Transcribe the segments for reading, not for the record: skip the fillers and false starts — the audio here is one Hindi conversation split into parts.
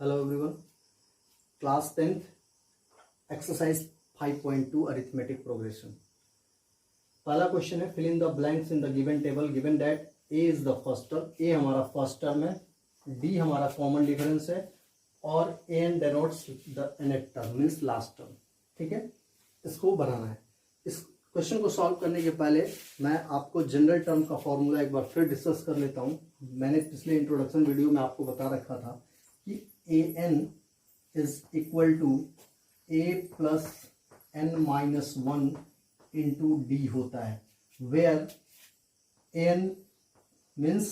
Hello everyone. Class 10th exercise 5.2 arithmetic progression. पहला क्वेश्चन है fill in the blanks in the given table given that A is the first term. A हमारा फर्स्ट टर्म है, D हमारा कॉमन डिफरेंस है और N denotes the nth term means last term. ठीक है, इसको बनाना है. इस क्वेश्चन को सॉल्व करने के पहले मैं आपको जनरल टर्म का फॉर्मूला एक बार फिर डिस्कस कर लेता हूँ. मैंने पिछले इंट्रोडक्शन वीडियो में आपको बता रखा था कि an is equal to a plus n minus 1 into d होता है, where n means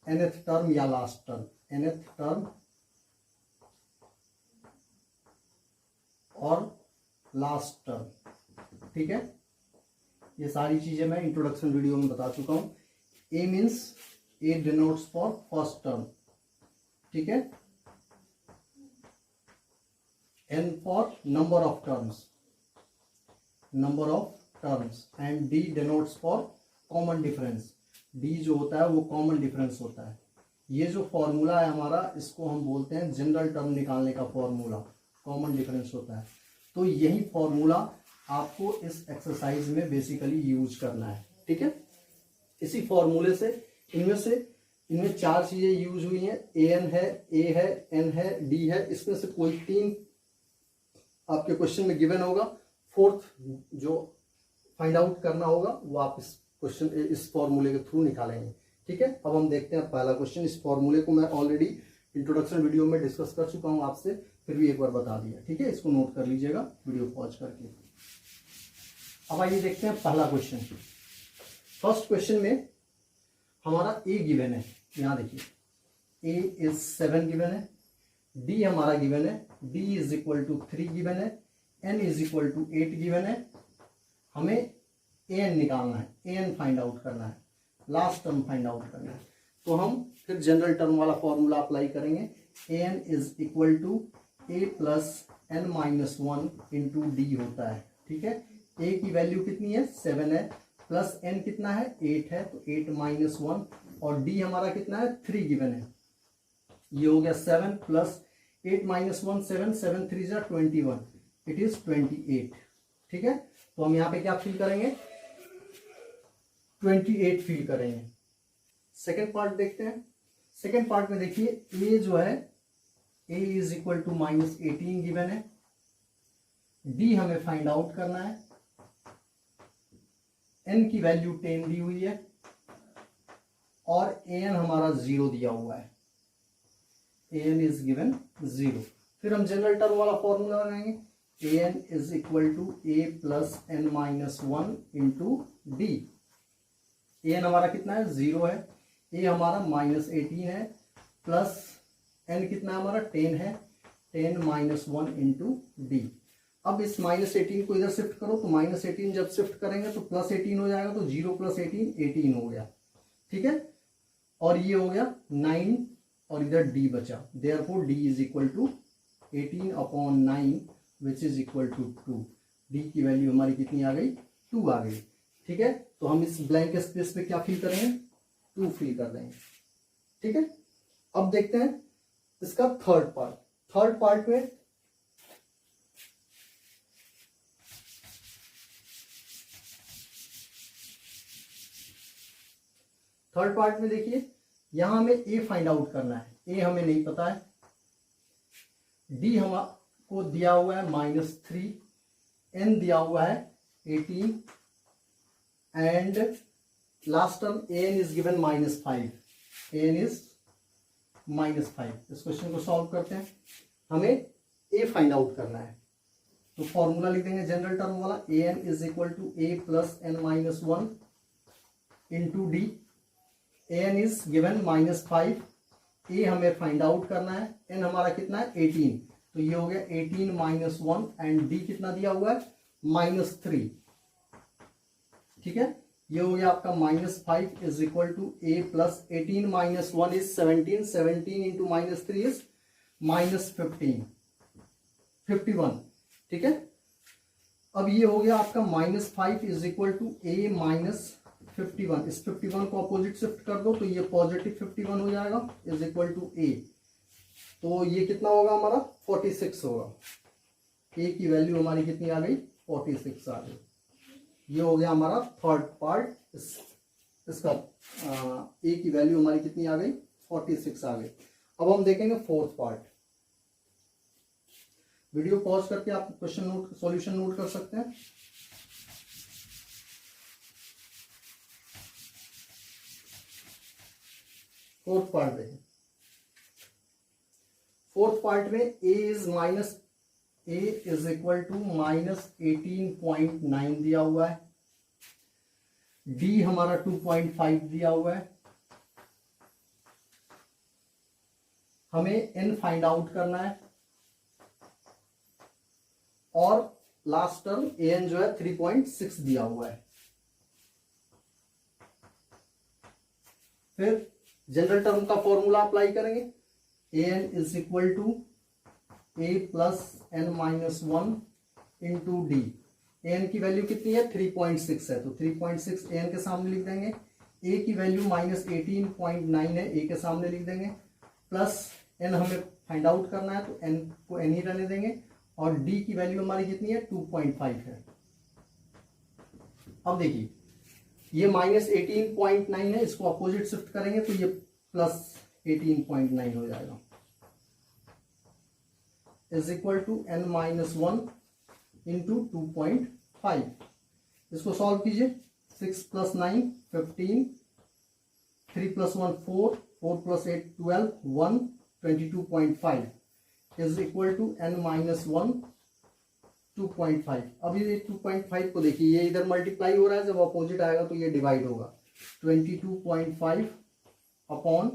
nth term या लास्ट टर्म, nth टर्म और लास्ट टर्म. ठीक है, ये सारी चीजें मैं इंट्रोडक्शन वीडियो में बता चुका हूं. a means a denotes for first term. ठीक है, n for number of terms and d denotes for common difference. d जो होता है वो कॉमन डिफरेंस होता है. ये जो फॉर्मूला है हमारा, इसको हम बोलते हैं जनरल टर्म निकालने का फॉर्मूला. कॉमन डिफरेंस होता है. तो यही फॉर्मूला आपको इस एक्सरसाइज में बेसिकली यूज करना है. ठीक है, इसी फॉर्मूले से इनमें चार चीजें यूज हुई हैं. an है, a है, n है, d है. इसमें से कोई तीन आपके क्वेश्चन में गिवन होगा. फोर्थ जो फाइंड आउट करना होगा वो आप इस फॉर्मूले के थ्रू निकालेंगे. ठीक है, अब हम देखते हैं पहला क्वेश्चन. इस फॉर्मूले को मैं ऑलरेडी इंट्रोडक्शन वीडियो में डिस्कस कर चुका हूं आपसे, फिर भी एक बार बता दिया. ठीक है, इसको नोट कर लीजिएगा वीडियो पॉज करके. अब आइए देखते हैं पहला क्वेश्चन. फर्स्ट क्वेश्चन में हमारा ए गिवन है. यहां देखिए, ए इज 7 गिवन है, डी हमारा गिवन है, d is equal to 3 given है, n is equal to 8 given है. हमें an निकालना है, an फाइंड आउट करना है, लास्ट टर्म फाइंड आउट करना है. तो हम फिर जनरल टर्म वाला फॉर्मूला अप्लाई करेंगे. an is equal to a plus n minus 1 into d होता है. ठीक है, a की वैल्यू कितनी है, 7 है, प्लस n कितना है, 8 है, तो 8 माइनस 1, और d हमारा कितना है, 3 गिवन है. ये हो गया 7 प्लस 8 माइनस 1, 7, 7 3 जा 21, इट इज 28. ठीक है, तो हम यहाँ पे क्या फिल करेंगे, 28 फिल करेंगे. सेकेंड पार्ट देखते हैं. सेकेंड पार्ट में देखिए, ए जो है, a is equal to minus 18 given है, डी हमें फाइंड आउट करना है, एन की वैल्यू 10 दी हुई है और एन हमारा 0 दिया हुआ है. an is given 0. फिर हम जनरल टर्म वाला फॉर्मूला लगाएंगे. an is equal to a plus n minus 1 into d. an हमारा कितना है, 0 है, a हमारा माइनस 18 है, प्लस n कितना हमारा 10 है, 10 माइनस 1 इंटू डी. अब इस माइनस 18 को इधर शिफ्ट करो, तो माइनस 18 जब शिफ्ट करेंगे तो प्लस 18 हो जाएगा, तो 0 प्लस 18 18 हो गया. ठीक है, और ये हो गया 9 और इधर d बचा. Therefore d is equal to 18 upon 9 which is equal to 2. d की वैल्यू हमारी कितनी आ गई, 2 आ गई. ठीक है, तो हम इस ब्लैंक स्पेस पे क्या फिल करेंगे, 2 फिल कर देंगे. ठीक है, अब देखते हैं इसका थर्ड पार्ट. थर्ड पार्ट में देखिए, यहां हमें a फाइंड आउट करना है. a हमें नहीं पता है, d हमको दिया हुआ है -3, n दिया हुआ है 18 and last term an is given -5. an is -5. इस क्वेश्चन को सॉल्व करते हैं. हमें a फाइंड आउट करना है, तो फॉर्मूला लिख देंगे जनरल टर्म वाला. an is equal to a plus n minus 1 into d. an is given -5, a हमें फाइंड आउट करना है, n हमारा कितना है 18, तो ये हो गया 18 माइनस 1 एंड d कितना दिया हुआ है -3. ठीक है, ये हो गया आपका -5 is equal to a plus 18 minus 1 is 17, 17 into -3 is -15, 51. ठीक है, अब ये हो गया आपका -5 is equal to a minus 51. इस 51 को अपोजिट शिफ्ट कर दो तो ये पॉजिटिव 51 हो जाएगा, इज इक्वल टू ए. तो ये कितना होगा हमारा 46 होगा। ए की वैल्यू हमारी कितनी आ गई 46 आ गई। ये हो गया हमारा थर्ड पार्ट। इसका ए की वैल्यू हमारी कितनी आ गई 46 आ गई। अब हम देखेंगे फोर्थ पार्ट। वीडियो पॉज करके आप क्वेश्चन नोट सॉल्यूशन नोट कर सकते हैं। फोर्थ पार्ट देखें। फोर्थ पार्ट में ए इज इक्वल टू -18.9 दिया हुआ है। डी हमारा 2.5 दिया हुआ है। हमें एन फाइंड आउट करना है और लास्ट टर्म ए एन जो है 3.6 दिया हुआ है। फिर जनरल टर्म का फॉर्मूला अप्लाई करेंगे। A n is equal to a plus n minus 1 into d. A n की वैल्यू कितनी है 3.6 है, तो 3.6 ए एन के सामने लिख देंगे। ए की वैल्यू -18.9 है, ए के सामने लिख देंगे। प्लस एन हमें फाइंड आउट करना है, तो एन को एन ही रहने देंगे। और डी की वैल्यू हमारी कितनी है 2.5 है। अब देखिए ये -18.9 है, इसको अपोजिट शिफ्ट करेंगे तो ये +18.9 हो जाएगा। Is equal to n minus 1 into 2.5। इसको सॉल्व कीजिए। 6 + 9 15, 3 + 1 4, 4 + 8 12, 1 22.5 is equal to n minus 1 2.5। अब ये 2.5 को देखिए, ये इधर मल्टीप्लाई हो रहा है, जब अपोजिट आएगा तो ये डिवाइड होगा। 22.5 upon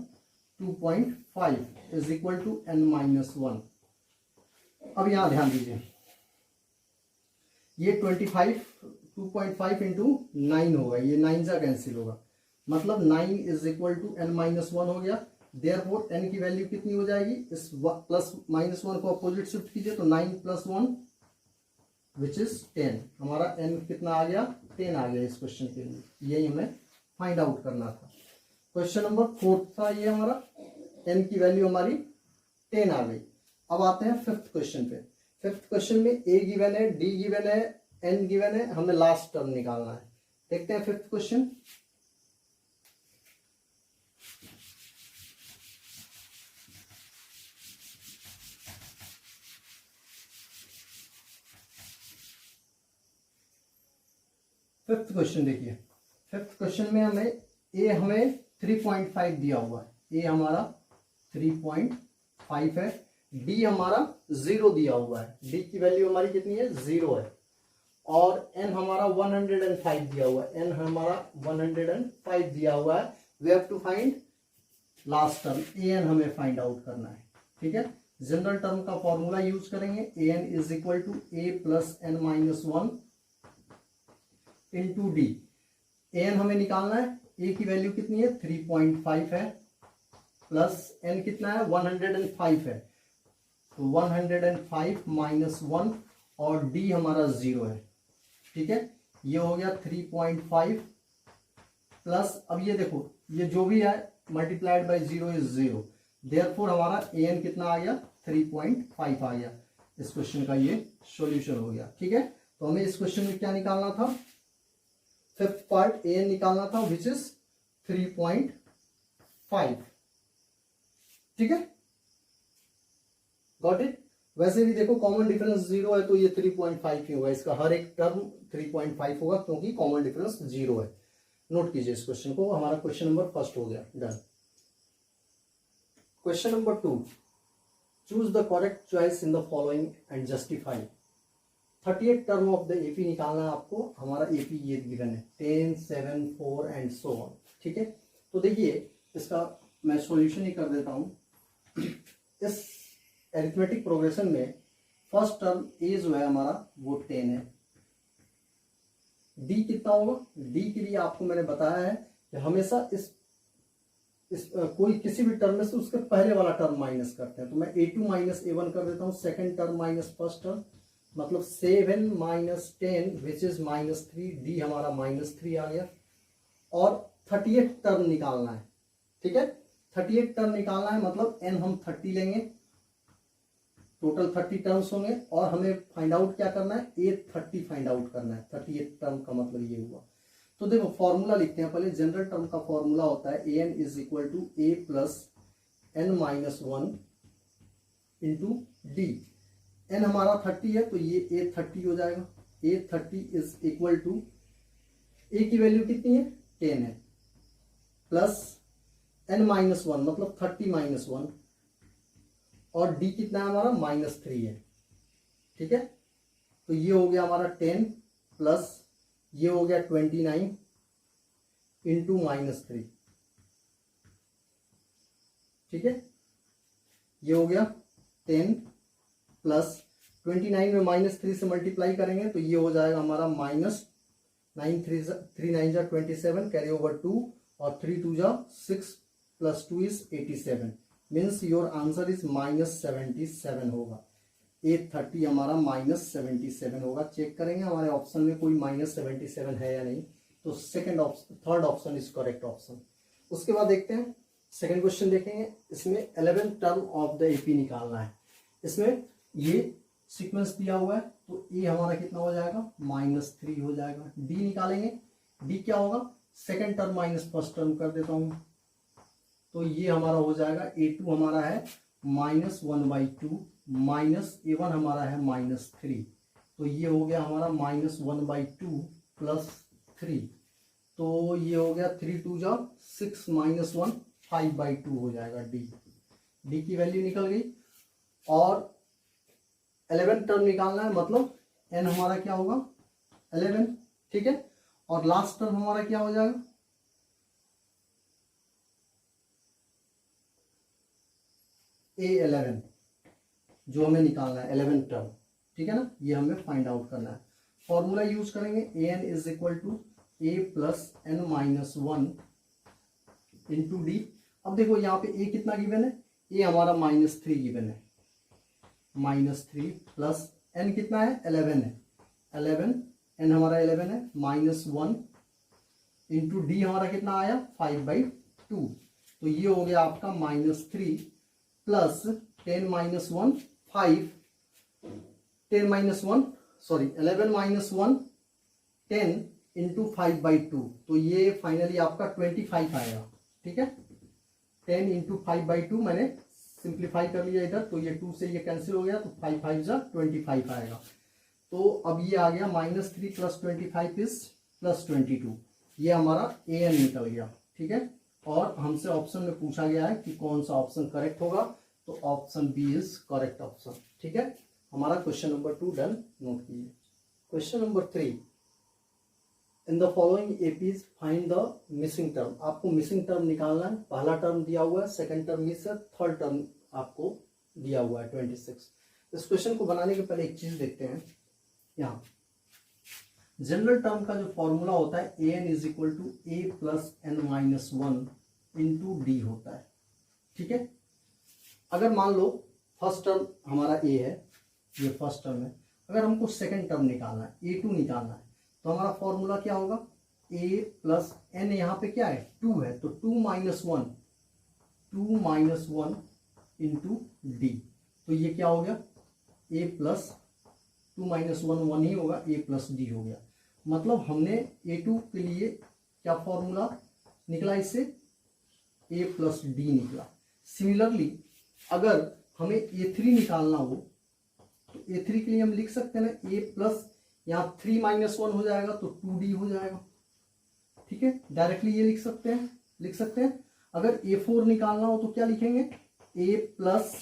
2.5 is equal to n minus 1। अब यहां ध्यान दीजिए, ये 2.5 इंटू 9 होगा, ये 9 जा कैंसिल होगा, मतलब 9 is equal to n minus 1 हो गया। देयरफॉर n की वैल्यू कितनी हो जाएगी, इस प्लस माइनस 1 को अपोजिट शिफ्ट कीजिए तो 9 + 1 विच इज 10। हमारा n कितना आ गया 10 आ गया इस क्वेश्चन के लिए। यही हमें फाइंड आउट करना था। क्वेश्चन नंबर 4 था ये हमारा, n की वैल्यू हमारी 10 आ गई। अब आते हैं फिफ्थ क्वेश्चन पे। फिफ्थ क्वेश्चन में a गिवन है, d गिवन है, n गिवन है, हमें लास्ट टर्म निकालना है। देखते हैं फिफ्थ क्वेश्चन। फिफ्थ क्वेश्चन देखिए। फिफ्थ क्वेश्चन में हमें 3.5 दिया हुआ है। ए हमारा 3.5 है, डी हमारा 0 दिया हुआ है। डी की वैल्यू हमारी कितनी है 0 है। और एन हमारा 105 दिया हुआ है। एन हमारा 105 दिया हुआ है। We have to find last term a n, हमें फाइंड आउट करना है। ठीक है, जनरल टर्म का फॉर्मूला यूज करेंगे। A n is equal to a plus n minus 1 into d. A n हमें निकालना है। ए की वैल्यू कितनी है 3.5 है, प्लस एन कितना है 105 है, तो 105 माइनस 1 और डी हमारा 0 है। ठीक है, ये हो गया 3.5 प्लस, अब ये देखो ये जो भी है मल्टीप्लाइड बाय 0 इज 0। देयरफॉर हमारा ए एन कितना आ गया 3.5 आ गया। इस क्वेश्चन का ये सॉल्यूशन हो गया। ठीक है, तो हमें इस क्वेश्चन में क्या निकालना था, फिफ्थ पार्ट ए एन निकालना था विच इज 3.5। ठीक है, गॉट इट। वैसे भी देखो कॉमन डिफरेंस 0 है तो ये 3.5 ही होगा, इसका हर एक टर्म 3.5 होगा क्योंकि कॉमन डिफरेंस 0 है। नोट कीजिए इस क्वेश्चन को। हमारा क्वेश्चन नंबर फर्स्ट हो गया, done. Question number 2, choose the correct choice in the following and justify. 38 term of the AP निकालना है आपको। हमारा एपी ये गिवन है 10, 7, 4 एंड सो ऑन। ठीक है, तो देखिए इसका मैं सॉल्यूशन ही कर देता हूं। इस अरिथमेटिक प्रोग्रेशन में फर्स्ट टर्म ए जो है हमारा वो 10 है। डी कितना होगा, डी के लिए आपको मैंने बताया है कि हमेशा इस कोई किसी भी टर्म में से उसके पहले वाला टर्म माइनस करते हैं। तो मैं a2 माइनस a1 कर देता हूं, second term minus first term, मतलब 7 माइनस 10 विच इज -3। डी हमारा -3 आ गया। और 38 टर्म निकालना है। ठीक है, 38 टर्म निकालना है, मतलब n हम 30 लेंगे टोटल 30 टर्म्स होंगे और हमें फाइंड आउट क्या करना है, A30 फाइंड आउट करना है। 38 टर्म का मतलब ये हुआ। तो देखो फॉर्मूला लिखते हैं पहले। जनरल टर्म का फॉर्मूला होता है an is equal to a plus n minus 1 into d. n हमारा 30 है तो ये A30 हो जाएगा। A30 is equal to a की वैल्यू कितनी है 10 है, प्लस n माइनस 1 मतलब 30 माइनस 1, और d कितना है हमारा -3 है। ठीक है, तो ये हो गया हमारा 10 प्लस ये हो गया 29 इंटू -3। ठीक है, ये हो गया 10 प्लस 29 में -3 से मल्टीप्लाई करेंगे तो ये हो जाएगा हमारा -9 3 9 जा 27, कैरी ओवर 2 और 3 2 जा 6 plus 2 is 87, means your answer is -77 होगा। A30 हमारा -77 होगा। चेक करेंगे हमारे ऑप्शन में कोई -77 है या नहीं। तो second option, third option is correct option. उसके बाद देखते हैं सेकंड क्वेश्चन देखेंगे। इसमें 11 टर्म ऑफ द एपी निकालना है। इसमें ये सीक्वेंस दिया हुआ है तो ए हमारा कितना हो जाएगा -3 हो जाएगा। डी निकालेंगे, डी क्या होगा second term minus first term कर देता हूं, तो ये हमारा हो जाएगा A2 हमारा है -1/2 माइनस A1 हमारा है -3, तो ये हो गया हमारा -1/2 प्लस 3, तो ये हो गया 3 2 जा 6 -1 5/2 हो जाएगा। डी की वैल्यू निकल गई। और 11 टर्म निकालना है, मतलब n हमारा क्या होगा 11। ठीक है, और लास्ट टर्म हमारा क्या हो जाएगा A11, जो हमें निकालना है 11 टर्म। ठीक है ना, ये हमें फाइंड आउट करना है। फॉर्मूला यूज करेंगे an is equal to a plus n minus 1 into d. अब देखो यहाँ पे a कितना गिवन है, a हमारा -3 गिवन है, -3 प्लस n कितना है 11 है, 11 n हमारा 11 है -1 इंटू डी हमारा कितना आया 5/2, तो ये हो गया आपका -3 plus 10 minus 1 5, 10 minus 1 sorry 11 minus 1 10 into 5/2, तो ये फाइनली आपका 25 आएगा। ठीक है, 10 इंटू 5/2 मैंने सिंप्लीफाई कर लिया इधर, तो ये 2 से ये कैंसिल हो गया, तो 5 5 जा 25 आएगा। तो अब ये आ गया -3 प्लस 25 इज +22, ये हमारा an निकल गया। ठीक है, और हमसे ऑप्शन में पूछा गया है कि कौन सा ऑप्शन करेक्ट होगा, तो option B is correct option. ठीक है, हमारा क्वेश्चन नंबर 2 डन, नोट कीजिए। Question number 3, in the following APs find the missing term. आपको मिसिंग टर्म निकालना है। पहला टर्म दिया हुआ है, सेकंड टर्म मिस है, थर्ड टर्म आपको दिया हुआ है 26। इस क्वेश्चन को बनाने के पहले एक चीज देखते हैं। यहाँ जनरल टर्म का जो फॉर्मूला होता है an is equal to a plus n minus 1 into d होता है। ठीक है, अगर मान लो फर्स्ट टर्म हमारा a है, ये फर्स्ट टर्म है, अगर हमको सेकंड टर्म निकालना है A2 निकालना है, तो हमारा फॉर्मूला क्या होगा a प्लस n, यहाँ पे क्या है 2 है, तो 2 माइनस 1 इंटू डी, तो ये क्या हो गया a प्लस 2 माइनस 1 1 ही होगा, a प्लस डी हो गया। मतलब हमने A2 के लिए क्या फॉर्मूला निकला, इससे a प्लस डी निकला। सिमिलरली अगर हमें A3 निकालना हो तो A3 के लिए हम लिख सकते हैं ना a प्लस यहाँ 3 माइनस 1 हो जाएगा तो 2d हो जाएगा। ठीक है, डायरेक्टली ये लिख सकते हैं। अगर A4 निकालना हो तो क्या लिखेंगे a प्लस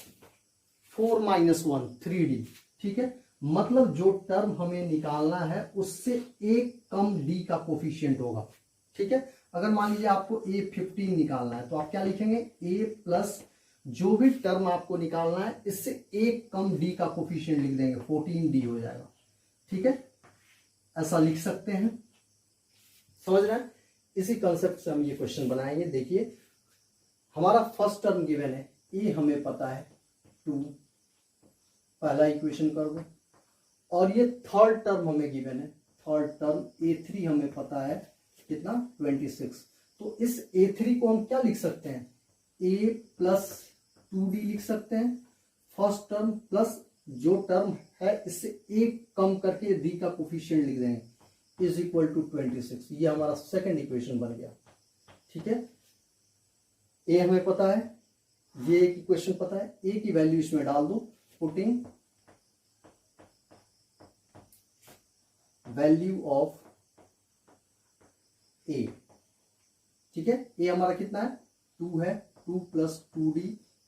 4 माइनस 1 3d। ठीक है, मतलब जो टर्म हमें निकालना है उससे एक कम d का कोफिशिएंट होगा। ठीक है, अगर मान लीजिए आपको A15 निकालना है तो आप क्या लिखेंगे a प्लस जो भी टर्म आपको निकालना है इससे एक कम d का कोफिशिएंट लिख देंगे, 14d हो जाएगा। ठीक है, ऐसा लिख सकते हैं, समझ रहे हैं। इसी कंसेप्ट से हम ये क्वेश्चन बनाएंगे। देखिए हमारा फर्स्ट टर्म गिवन है, a हमें पता है 2, पहला इक्वेशन कर दो, और ये थर्ड टर्म हमें गिवन है, थर्ड टर्म A3 हमें पता है कितना 26, तो इस A3 को हम क्या लिख सकते हैं a प्लस 2d लिख सकते हैं। फर्स्ट टर्म प्लस जो टर्म है इससे एक कम करके डी का कोफिशिएंट लिख देंगे इज इक्वल टू 26। ये हमारा सेकंड इक्वेशन बन गया। ठीक है, ए हमें पता है, ये एक इक्वेशन पता है, ए की वैल्यू इसमें डाल दो, पुटिंग वैल्यू ऑफ ए। ठीक है, ए हमारा कितना है 2 है, 2 plus 2d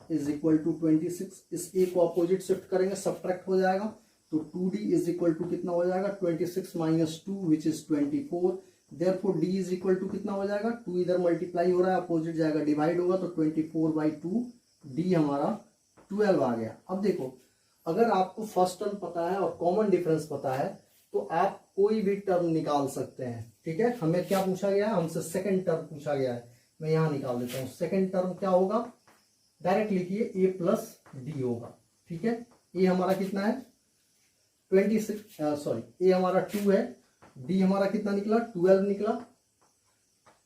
is equal to 26। इस ए को अपोजिट शिफ्ट करेंगे, सब्ट्रैक्ट हो जाएगा, तो 2d इज इक्वल टू कितना हो जाएगा 26 minus 2 which is 24। Therefore d is equal to कितना हो जाएगा 2 इधर मल्टीप्लाई हो रहा है, अपोजिट जाएगा डिवाइड होगा, तो 24/2 d हमारा 12 आ गया। अब देखो, अगर आपको फर्स्ट टर्म पता है और कॉमन डिफरेंस पता है तो आप कोई भी टर्म निकाल सकते हैं। ठीक है, हमें क्या पूछा गया है, हमसे सेकंड टर्म पूछा गया है, मैं यहां निकाल देता हूं। सेकंड टर्म क्या होगा, डायरेक्ट लिखिए a प्लस डी होगा। ठीक है, ए हमारा कितना है 26, ए हमारा 2 है, डी हमारा कितना निकला 12 निकला,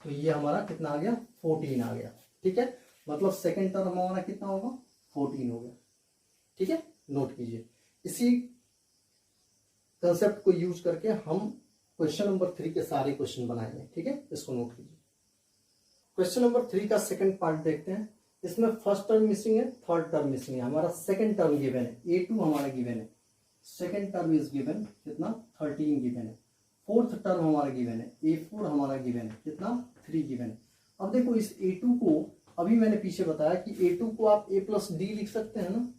तो ये हमारा कितना आ गया 14 आ गया। ठीक है, मतलब सेकंड टर्म हमारा कितना होगा 14 हो गया। ठीक है, नोट कीजिए। इसी कंसेप्ट को यूज करके हम क्वेश्चन नंबर 3 के सारे क्वेश्चन बनाएंगे। ठीक है, इसको नोट कीजिए। क्वेश्चन नंबर 3 का सेकंड पार्ट देखते हैं। इसमें फर्स्ट टर्म मिसिंग है, थर्ड टर्म मिसिंग है, हमारा सेकंड टर्म गिवन है, a2 हमारा गिवन है, सेकंड टर्म इज गिवन कितना 13 गिवन है, फोर्थ टर्म हमारा गिवन है, a4 हमारा गिवन है कितना 3 गिवन है। अब देखो इस a2 को, अभी मैंने पीछे बताया कि a2 को आप a प्लस डी लिख सकते हैं ना,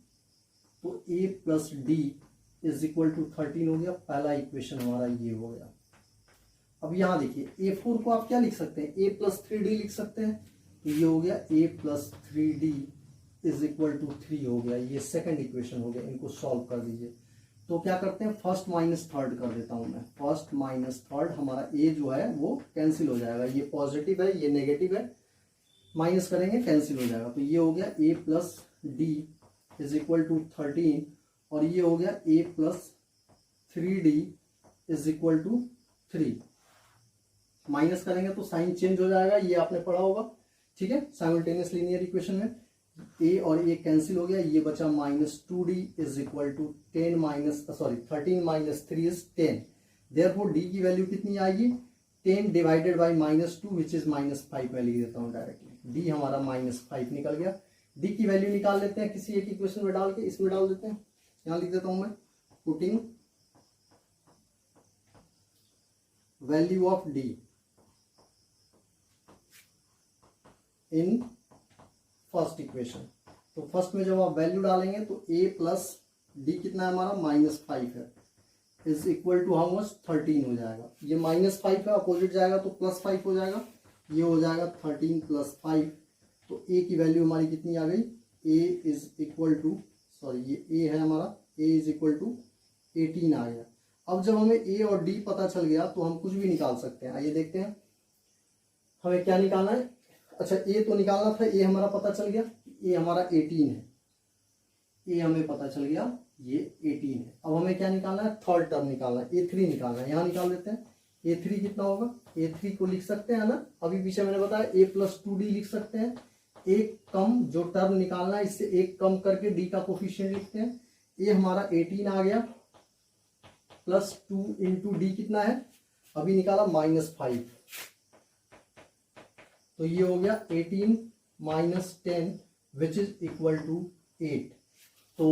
तो a plus d is equal to 13 हो गया, पहला इक्वेशन हमारा ये हो गया। अब यहां देखिए a4 को आप क्या लिख सकते हैं, a प्लस 3d लिख सकते हैं, तो ये हो गया a plus 3d is equal to 3 हो गया, ये सेकंड इक्वेशन हो गया। इनको सॉल्व कर दीजिए, तो क्या करते हैं फर्स्ट माइनस थर्ड कर देता हूं मैं, फर्स्ट माइनस थर्ड, हमारा a जो है वो कैंसिल हो जाएगा, ये पॉजिटिव है ये नेगेटिव है, माइनस करेंगे कैंसिल हो जाएगा, तो ये हो गया a plus d is equal to 13 और ये हो गया a plus 3d is equal to 3। Minus करेंगे तो साइन चेंज हो जाएगा, ये आपने पढ़ा होगा। ठीक है, साइमल्टेनियस लीनियर इक्वेशन में a और a कैंसिल हो गया, ये बचा -2d is equal to 13 minus 3 is 10। Therefore d की वैल्यू कितनी आएगी 10 डिवाइडेड बाई -2 विच इज -5। मैं लिख देता हूँ डायरेक्टली, d हमारा -5 निकल गया। d की वैल्यू निकाल लेते हैं किसी एक इक्वेशन में डाल के, इसमें डाल देते हैं, यहां लिख देता हूं मैं, putting value of d in first equation. तो फर्स्ट में जब आप वैल्यू डालेंगे तो a प्लस डी कितना है हमारा -5 है, is equal to how much 13 हो जाएगा। ये -5 है, अपोजिट जाएगा तो +5 हो जाएगा, ये हो जाएगा 13 + 5। तो a की वैल्यू हमारी कितनी आ गई, a इज इक्वल टू, ये a है हमारा, a इज इक्वल टू 18 आ गया। अब जब हमें a और d पता चल गया तो हम कुछ भी निकाल सकते हैं। आइए देखते हैं हमें क्या निकालना है। अच्छा, a तो निकालना था, a हमारा पता चल गया, a हमारा 18 है, a हमें पता चल गया ये 18 है। अब हमें क्या निकालना है, थर्ड टर्म निकालना है, a3 निकालना है। यहाँ निकाल देते हैं, a3 कितना होगा, a3 को लिख सकते हैं ना, अभी पीछे मैंने बताया a प्लस 2d लिख सकते हैं, एक कम जो टर्म निकालना है इससे एक कम करके d का कोफिशिएंट लिखते हैं। a हमारा 18 आ गया, प्लस 2 इंटू डी कितना है, अभी निकाला -5, तो ये हो गया 18 minus 10 which is equal to 8। तो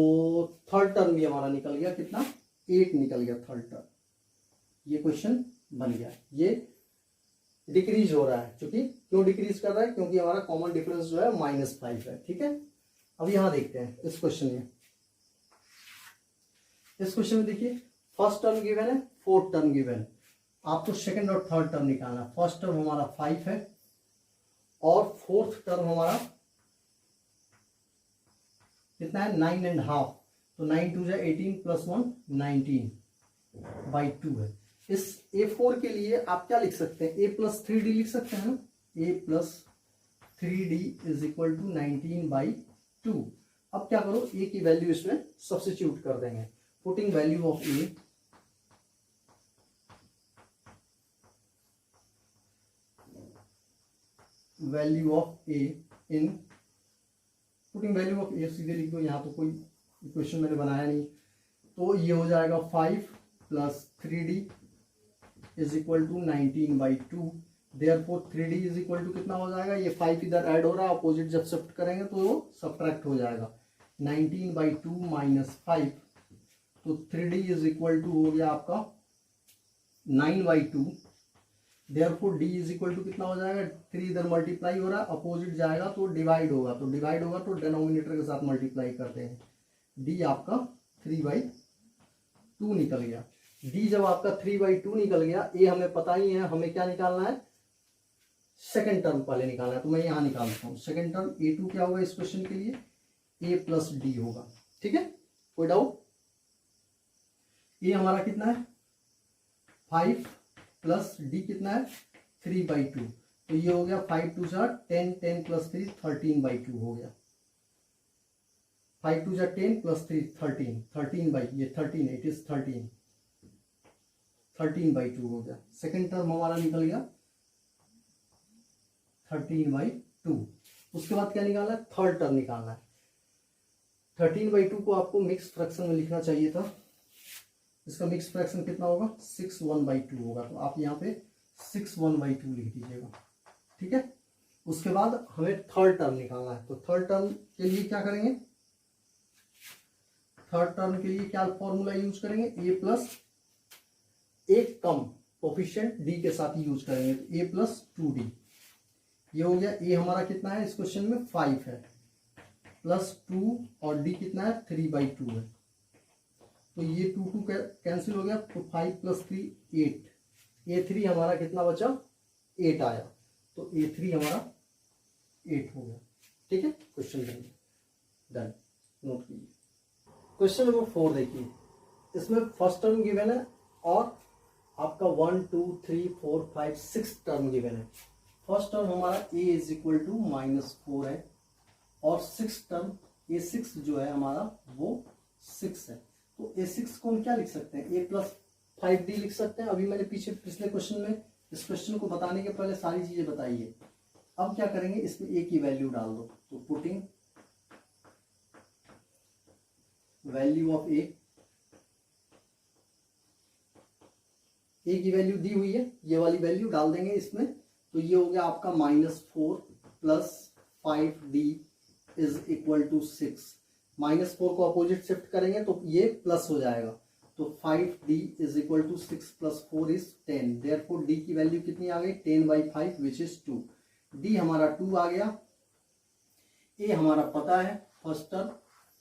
थर्ड टर्म भी हमारा निकल गया, कितना 8 निकल गया थर्ड टर्म। ये क्वेश्चन बन गया। ये डिक्रीज हो रहा है, क्योंकि क्यों डिक्रीज कर रहा है, क्योंकि हमारा कॉमन डिफरेंस जो है -5 है। ठीक है, अब यहां देखते हैं इस क्वेश्चन में। इस क्वेश्चन में देखिए फर्स्ट टर्म गिवन है, फोर्थ टर्म गिवन है, आपको सेकंड और थर्ड टर्म निकालना। फर्स्ट टर्म हमारा 5 है और फोर्थ टर्म हमारा कितना है 9.5, तो 9 2 18 + 1 19/2 है। इस a4 के लिए आप क्या लिख सकते हैं, a प्लस 3d लिख सकते हैं ना, a plus 3d is equal to 19/2। अब क्या करो, a की वैल्यू इसमें सब्स्टिट्यूट कर देंगे, putting value of a value of a in, putting value of a सीधे लिख दो, यहाँ तो कोई इक्वेशन मैंने बनाया नहीं, तो ये हो जाएगा 5 plus 3d is equal to 19/2। Therefore 3d is equal to कितना हो जाएगा, ये 5 इधर ऐड हो रहा है, अपोजिट जब शिफ्ट करेंगे तो वो सब्ट्रैक्ट हो जाएगा। 19/2 माइनस 5, तो 3d इज इक्वल टू हो गया आपका 9/2। Therefore d is equal to कितना हो जाएगा, 3 इधर मल्टीप्लाई हो रहा है, अपोजिट जाएगा तो डिवाइड होगा, तो डिवाइड होगा तो डिनोमिनेटर के साथ मल्टीप्लाई करते हैं। d आपका 3/2 निकल गया। d जब आपका 3/2 निकल गया, a हमें पता ही है, हमें क्या निकालना है, सेकेंड टर्म पहले निकालना है, तो मैं यहां निकालता हूं सेकेंड टर्म। a2 क्या होगा इस क्वेश्चन के लिए, a प्लस डी होगा। ठीक है, कोई डाउट? a हमारा कितना है 5 प्लस डी कितना है 3/2, तो ये हो गया 5 2 जा 10, 10 प्लस 3 13/2 हो गया। 5 2 जा 10 प्लस 3 13, 13 इट इज 13/2 हो गया। सेकेंड टर्म हमारा निकल गया 13/2। उसके बाद क्या निकालना है, थर्ड टर्म निकालना है। 13/2 को आपको मिक्स फ्रैक्शन में लिखना चाहिए था, इसका मिक्स फ्रैक्शन कितना होगा 6/1/2 होगा, तो आप यहाँ पे 6/1/2 लिख दीजिएगा। ठीक है, उसके बाद हमें थर्ड टर्म निकालना है, तो थर्ड टर्म के लिए क्या करेंगे, थर्ड टर्म के लिए क्या फॉर्मूला यूज करेंगे, a प्लस एक कम कोफिशिएंट d के साथ ही यूज करेंगे, तो a प्लस 2d। ये हो गया, a हमारा कितना है इस क्वेश्चन में 5 है, प्लस 2 और d कितना है 3/2 है, तो ये 2 कैंसिल हो गया, तो 5 प्लस 3 8, a3 हमारा कितना बचा 8 आया, तो a3 हमारा 8 हो गया। ठीक है, क्वेश्चन डन, नोट कीजिए। क्वेश्चन नंबर 4 देखिए, इसमें फर्स्ट टर्म गिवन है और आपका 1 2 3 4 5 6 टर्म गिवन है। फर्स्ट टर्म हमारा a इज इक्वल टू -4 है, और सिक्स टर्म a6 जो है हमारा वो 6 है, तो a6 को हम क्या लिख सकते हैं, a प्लस 5d लिख सकते हैं। अभी मैंने पिछले क्वेश्चन में इस क्वेश्चन को बताने के पहले सारी चीजें बताई है। अब क्या करेंगे, इसमें a की वैल्यू डाल दो, तो पुटिंग वैल्यू ऑफ a की वैल्यू दी हुई है, ये वाली वैल्यू डाल देंगे इसमें, तो ये हो गया आपका -4 plus 5d is equal to 6। -4 को अपोजिट शिफ्ट करेंगे तो ये प्लस हो जाएगा, तो 5d is equal to 6 plus 4 is 10। Therefore d की वैल्यू कितनी आ गई 10/5 विच इज 2। d हमारा 2 आ गया, a हमारा पता है फर्स्ट टर्म।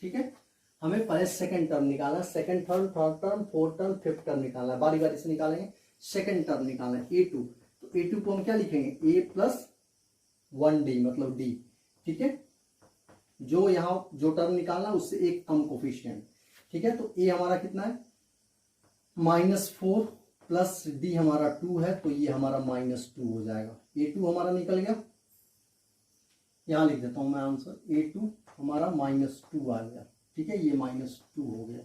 ठीक है, हमें पहले सेकंड टर्म निकालना है, second term, third term, fourth term, fifth term निकालना है, बारी बारी से निकालेंगे। सेकंड टर्म निकालना है a2, तो a2 को हम क्या लिखेंगे, a प्लस 1d मतलब d। ठीक है, जो यहां जो टर्म निकालना है उससे एक कम कोफिशिएंट। ठीक है, तो a हमारा कितना है -4 प्लस d हमारा 2 है, तो ये हमारा -2 हो जाएगा। a2 हमारा निकल गया, यहां लिख देता हूं मैं आंसर, a2 हमारा -2 आ गया। ठीक है, ये -2 हो गया।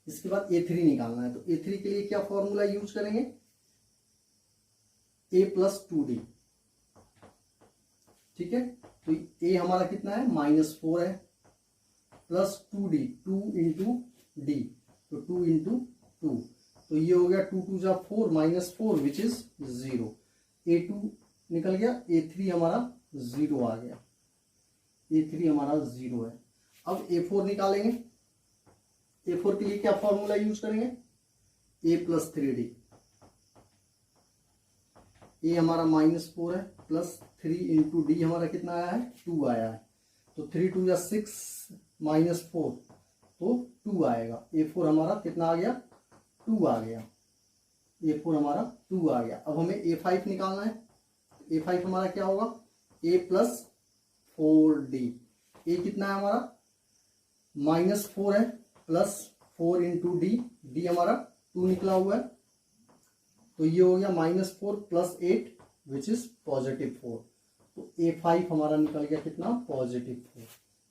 इसके बाद a3 निकालना है, तो a3 के लिए क्या फॉर्मूला यूज करेंगे, a प्लस 2d। ठीक है, तो a हमारा कितना है -4 है, प्लस 2d, 2 इंटू डी, तो 2 इंटू 2, तो ये हो गया 2 2 जा 4 -4 विच इज 0। a2 निकल गया, a3 हमारा 0 आ गया, a3 हमारा 0 है। अब a4 निकालेंगे, a4 के लिए क्या फॉर्मूला यूज करेंगे, a प्लस 3d। a हमारा -4 है, प्लस 3 इंटू डी हमारा कितना आया है 2 आया है, तो 3 2 या 6 -4 तो 2 आएगा। a4 हमारा कितना आ गया 2 आ गया, a4 हमारा 2 आ गया। अब हमें a5 निकालना है, a5 हमारा क्या होगा a प्लस 4d। a कितना है हमारा -4 है, प्लस 4 इंटू डी, डी हमारा 2 निकला हुआ है, तो ये हो गया -4 प्लस 8 विच इज +4, तो a5 हमारा निकल गया कितना +4,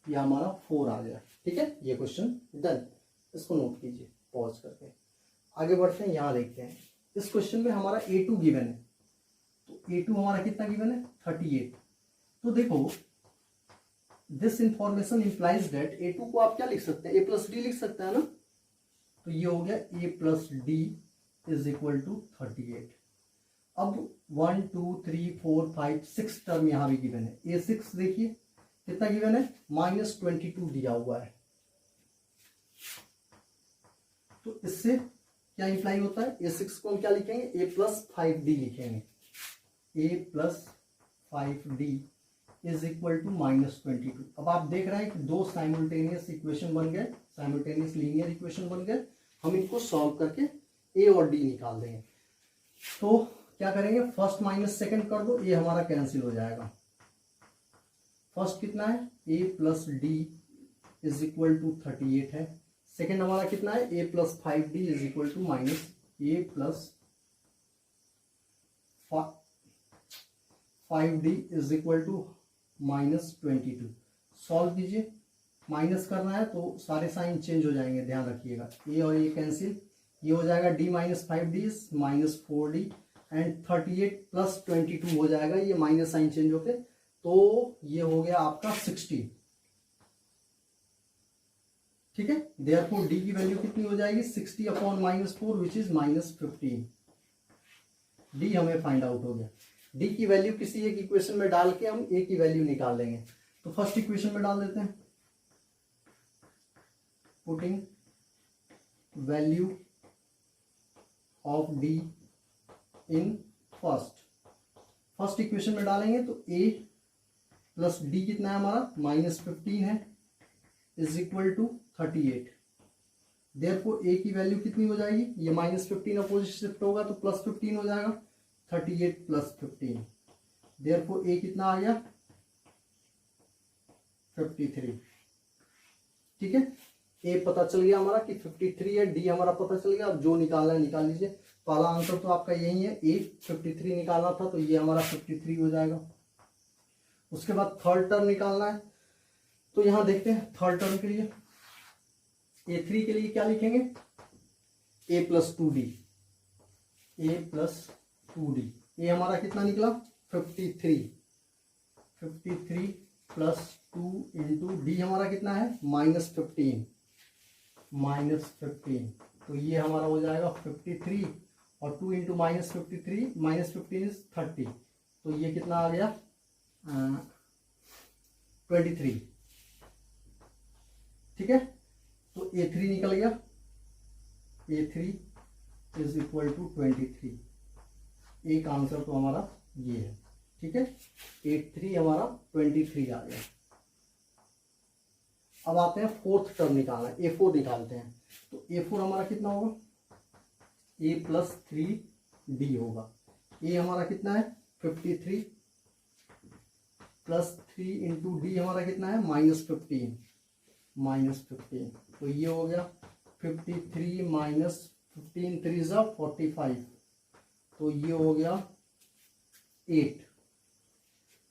ये हमारा 4 आ गया। ठीक है, ये क्वेश्चन डन, इसको नोट कीजिए पॉज करके। आगे बढ़ते हैं, यहां देखते हैं इस क्वेश्चन में हमारा a2 गिवन है, तो a2 हमारा कितना गिवन है 38। तो देखो this information implies that A2 को आप क्या लिख सकते हैं, A प्लस डी लिख सकते हैं ना। तो ये हो गया A plus d is equal to 38। अब 1 2 3 4 5 6 टर्म यहाँ भी गिवन है। A6 देखिए कितना गिवन है, -22 दिया हुआ है। तो इससे क्या इंप्लाई होता है, A6 को हम क्या लिखेंगे, A प्लस 5D लिखेंगे। A plus 5D is equal to -22। अब आप देख रहे हैं कि दो साइमल्टेनियस इक्वेशन बन गए, साइमल्टेनियस लीनियर इक्वेशन बन गए। हम इनको सॉल्व करके A और D निकाल देंगे। तो क्या करेंगे, फर्स्ट माइनस सेकंड कर दो, ये हमारा कैंसिल हो जाएगा। फर्स्ट कितना है, A plus d is equal to 38 है। सेकंड हमारा कितना है, A plus 5D is equal to minus A plus 5D is equal to -22। Solve कीजिए, माइनस करना है तो सारे साइन चेंज हो जाएंगे, ध्यान रखिएगा। A और A कैंसिल, ये हो जाएगा D minus 5D minus 4D and 38 plus 22 हो जाएगा, ये माइनस साइन चेंज होके, तो ये हो गया आपका 60। ठीक है, देयरफॉर D की वैल्यू कितनी हो जाएगी, 60 अपॉन -4 विच इज -15। D हमें फाइंड आउट हो गया। D की वैल्यू किसी एक इक्वेशन में डाल के हम A की वैल्यू निकाल लेंगे। तो फर्स्ट इक्वेशन में डाल देते हैं, putting value of D in first equation में डालेंगे तो A प्लस D कितना है हमारा, -15 है is equal to 38। Therefore A की वैल्यू कितनी हो जाएगी, ये -15 अपोजिट शिफ्ट होगा तो +15 हो जाएगा, 38 प्लस 15। देयरफॉर A कितना आ गया, 53। ठीक है, A पता चल गया हमारा कि 53 है, D हमारा पता चल गया। अब जो निकालना है निकाल लीजिए। पहला आंसर तो आपका यही है, A 53 निकालना था, तो ये हमारा 53 हो जाएगा। उसके बाद थर्ड टर्म निकालना है, तो यहां देखते हैं थर्ड टर्म के लिए A3 के लिए क्या लिखेंगे, A plus 2D, A plus 2D। A हमारा कितना निकला, 53 प्लस 2 इंटू D हमारा कितना है, -15 तो ये हमारा हो जाएगा 53 और 2 इंटू -15 इज 30, तो ये कितना आ गया 23। ठीक है, तो A3 निकल गया, A3 इज इक्वल टू 23। एक आंसर तो हमारा ये है। ठीक है, A3 हमारा 23 आ गया। अब आते हैं फोर्थ टर्म निकालना है, A4 निकालते हैं। तो A4 हमारा कितना होगा, A प्लस 3D होगा। A हमारा कितना है 53 प्लस 3 इंटू D हमारा कितना है -15 तो ये हो गया 53 माइनस 15 3 जा 45, तो ये हो गया 8।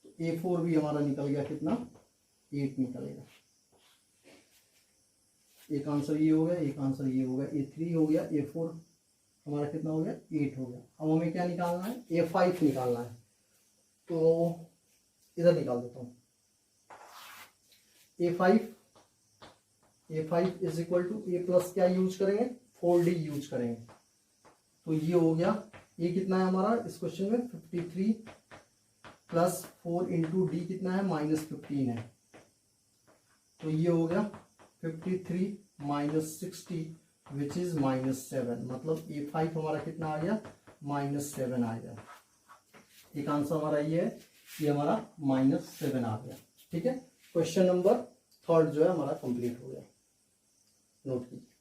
तो A4 भी हमारा निकल गया कितना, 8 निकलेगा। एक आंसर ये हो गया, एक आंसर ये हो गया, A3 हो गया, A4 हमारा कितना हो गया, 8 हो गया। अब हमें क्या निकालना है, A5 निकालना है। तो इधर निकाल देता हूं, A5 is equal to A plus क्या यूज करेंगे, 4D यूज करेंगे। तो ये हो गया, ये कितना है हमारा इस क्वेश्चन में 53 प्लस 4 इंटू D कितना है -15 है, तो ये हो गया 53 माइनस 60 विच इज -7, मतलब A5 हमारा कितना आ गया -7 आ गया। एक आंसर हमारा ये है, ये हमारा -7 आ गया। ठीक है, क्वेश्चन नंबर थर्ड जो है हमारा कंप्लीट हो गया, नोट कीजिए।